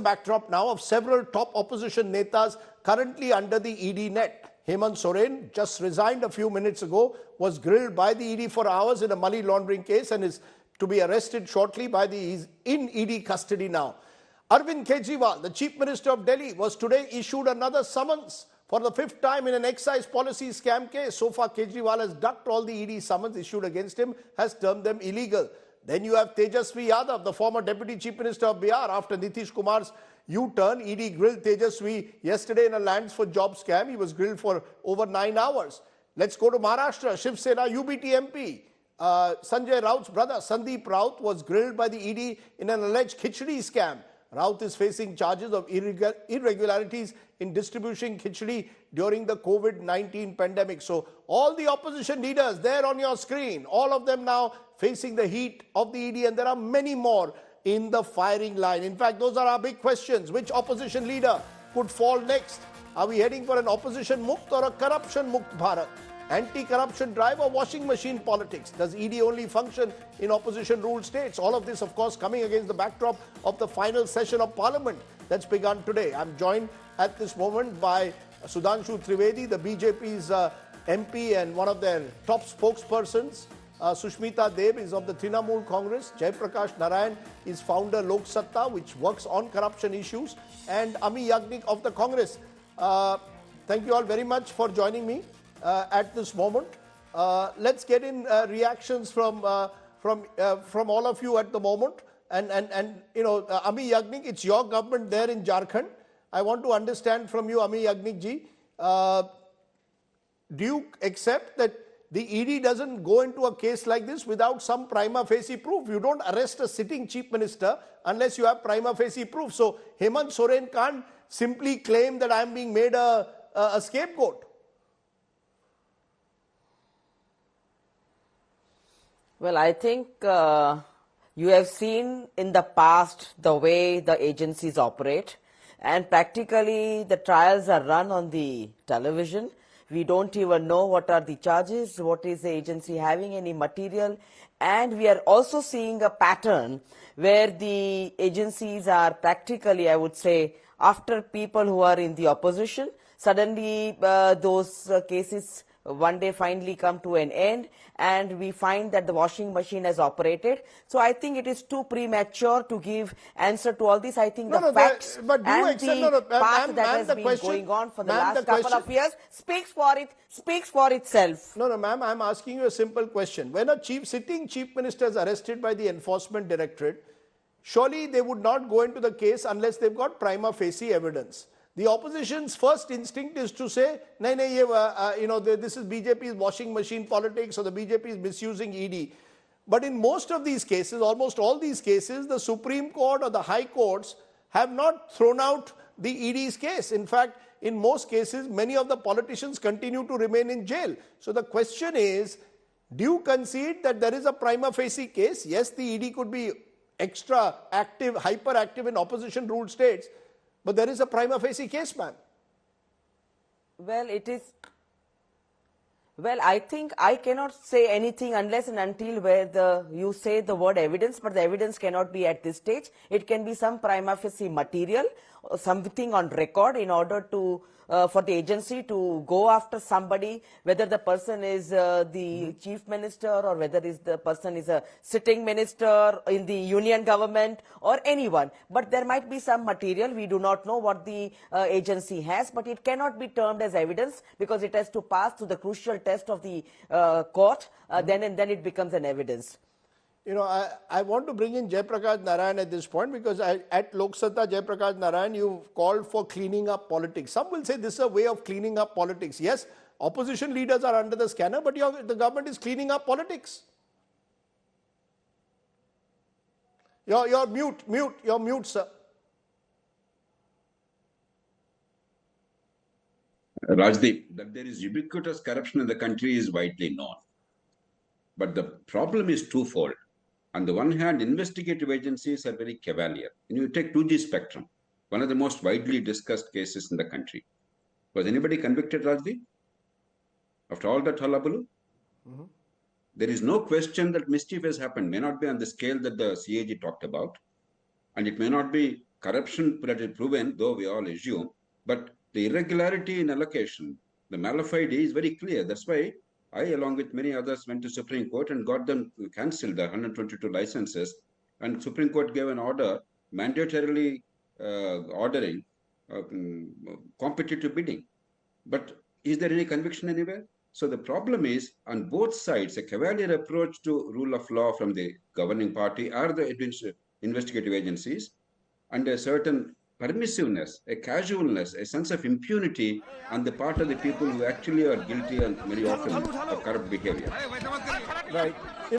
backdrop now of several top opposition netas currently under the ED net. Hemant Soren, just resigned a few minutes ago, was grilled by the ED for hours in a money laundering case and is to be arrested shortly he's in ED custody now. Arvind Kejriwal, the Chief Minister of Delhi, was today issued another summons for the 5th time in an excise policy scam case. So far, Kejriwal has ducked all the ED summons issued against him, has termed them illegal. Then you have Tejasvi Yadav, the former Deputy Chief Minister of Bihar. After Nitish Kumar's U-turn, ED grilled Tejasvi yesterday in a lands for job scam. He was grilled for over 9 hours. Let's go to Maharashtra. Shiv Sena UBT MP, Sanjay Raut's brother, Sandeep Raut, was grilled by the ED in an alleged khichdi scam. Raut is facing charges of irregularities in distributing khichdi during the COVID-19 pandemic. So all the opposition leaders there on your screen, all of them now facing the heat of the ED, and there are many more in the firing line. In fact, those are our big questions. Which opposition leader could fall next? Are we heading for an opposition mukt or a corruption mukt Bharat? Anti-corruption drive or washing machine politics? Does ED only function in opposition-ruled states? All of this, of course, coming against the backdrop of the final session of Parliament that's begun today. I'm joined at this moment by Sudhanshu Trivedi, the BJP's MP and one of their top spokespersons. Sushmita Deb is of the Trinamool Congress. Jaiprakash Narayan is founder Lok Satta, which works on corruption issues. And Ami Yagnik of the Congress. Thank you all very much for joining me at this moment. Let's get in reactions from all of you at the moment. And you know, Ami Yagnik, it's your government there in Jharkhand. I want to understand from you, Ami Yagnik ji, do you accept that the ED doesn't go into a case like this without some prima facie proof? You don't arrest a sitting chief minister unless you have prima facie proof. So Hemant Soren can't simply claim that I'm being made a scapegoat. Well, I think you have seen in the past the way the agencies operate, and practically the trials are run on the television. We don't even know what are the charges, what is the agency having any material, and we are also seeing a pattern where the agencies are practically, I would say, after people who are in the opposition. Suddenly those cases one day finally come to an end, and we find that the washing machine has operated. So I think it is too premature to give answer to all this. I think the facts and the path that has been going on for the last couple of years speaks for itself. No, ma'am, I'm asking you a simple question. When a sitting chief minister is arrested by the Enforcement Directorate, surely they would not go into the case unless they've got prima facie evidence. The opposition's first instinct is to say, this is BJP's washing machine politics, or the BJP is misusing ED. But in most of these cases, almost all these cases, the Supreme Court or the High Courts have not thrown out the ED's case. In fact, in most cases, many of the politicians continue to remain in jail. So the question is, do you concede that there is a prima facie case? Yes, the ED could be extra active, hyperactive in opposition-ruled states, but there is a prima facie case, ma'am. Well, I think I cannot say anything unless and until where you say the word evidence, but the evidence cannot be at this stage. It can be some prima facie material, or something on record in order to for the agency to go after somebody, whether the person is the chief minister or whether the person is a sitting minister in the union government or anyone. But there might be some material. We do not know what the agency has, but it cannot be termed as evidence because it has to pass through the crucial test of the court. Then it becomes an evidence. You know, I want to bring in Jaiprakash Narayan at this point because at Lok Satta, Jaiprakash Narayan, you've called for cleaning up politics. Some will say this is a way of cleaning up politics. Yes, opposition leaders are under the scanner, but the government is cleaning up politics. You're mute, sir. Rajdeep, that there is ubiquitous corruption in the country is widely known. But the problem is twofold. On the one hand, investigative agencies are very cavalier. And you take 2G spectrum, one of the most widely discussed cases in the country. Was anybody convicted, Rajdeep? After all that hullabaloo? There is no question that mischief has happened. May not be on the scale that the CAG talked about. And it may not be corruption that is proven, though we all assume, but the irregularity in allocation, the malafide is very clear. That's why I, along with many others, went to Supreme Court and got them cancelled, the 122 licenses. And Supreme Court gave an order mandatorily ordering competitive bidding. But is there any conviction anywhere? So the problem is on both sides, a cavalier approach to rule of law from the governing party or the investigative agencies, and a certain permissiveness, a casualness, a sense of impunity on the part of the people who actually are guilty and very often of corrupt behavior. Right.